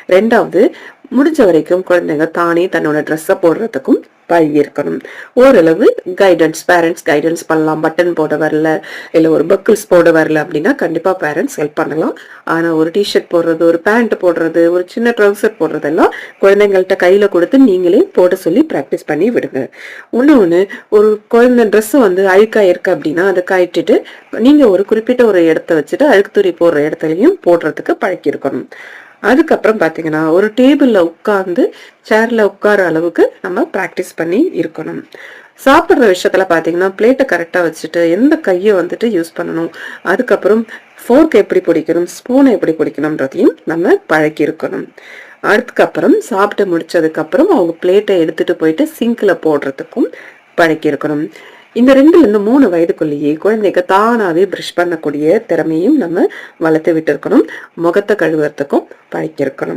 ரெண்டாவது, முடிஞ்ச வரைக்கும் குழந்தைங்க தானே தன்னோட ட்ரெஸ்ஸை போடுறதுக்கும் பழகி இருக்கணும். ஓரளவு கைடன்ஸ், பேரண்ட்ஸ் கைடன்ஸ் பண்ணலாம். பட்டன் போட வரல, இல்லை ஒரு பக்கிள்ஸ் போட வரல அப்படின்னா கண்டிப்பா பேரண்ட்ஸ் ஹெல்ப் பண்ணலாம். ஆனா ஒரு டிஷர்ட் போடுறது, ஒரு பேண்ட் போடுறது, ஒரு சின்ன ட்ரௌசர் போடுறதெல்லாம் குழந்தைங்கள்ட்ட கையில கொடுத்து நீங்களே போட சொல்லி ப்ராக்டிஸ் பண்ணி விடுங்க. இன்னொன்னு, ஒரு குழந்தை ட்ரெஸ் அழுக்கா இருக்கு அப்படின்னா அதை கழட்டிட்டு நீங்க ஒரு குறிப்பிட்ட ஒரு இடத்த வச்சுட்டு அழுக்கு துணி போடுற இடத்துலயும் போடுறதுக்கு பழக்கி இருக்கணும். அதுக்கப்புறம் பாத்தீங்கன்னா ஒரு டேபிள்ல உட்கார்ந்து சேர்ல உட்கார அளவுக்கு நம்ம பிராக்டிஸ் பண்ணி இருக்கணும். சாப்பிடுற விஷயத்துல பாத்தீங்கன்னா பிளேட்டை கரெக்டா வச்சுட்டு எந்த கையை யூஸ் பண்ணணும், அதுக்கப்புறம் ஃபோர்க் எப்படி பிடிக்கணும், ஸ்பூனை எப்படி பிடிக்கணும்ன்றதையும் நம்ம பழக்கி இருக்கணும். அதுக்கப்புறம் சாப்பிட்டு முடிச்சதுக்கு அப்புறம் அவங்க பிளேட்டை எடுத்துட்டு போயிட்டு சிங்க்ல போடுறதுக்கும் பழக்கி இருக்கணும். இந்த 2ல இருந்து 3 வயதுக்குள்ளேயே குழந்தைக்கு தானாவே பிரஷ் பண்ணக்கூடிய திறமையும் நம்ம வளர்த்து விட்டு இருக்கணும். முகத்தை கழுவுறதுக்கும் பழக்கி இருக்கணும்.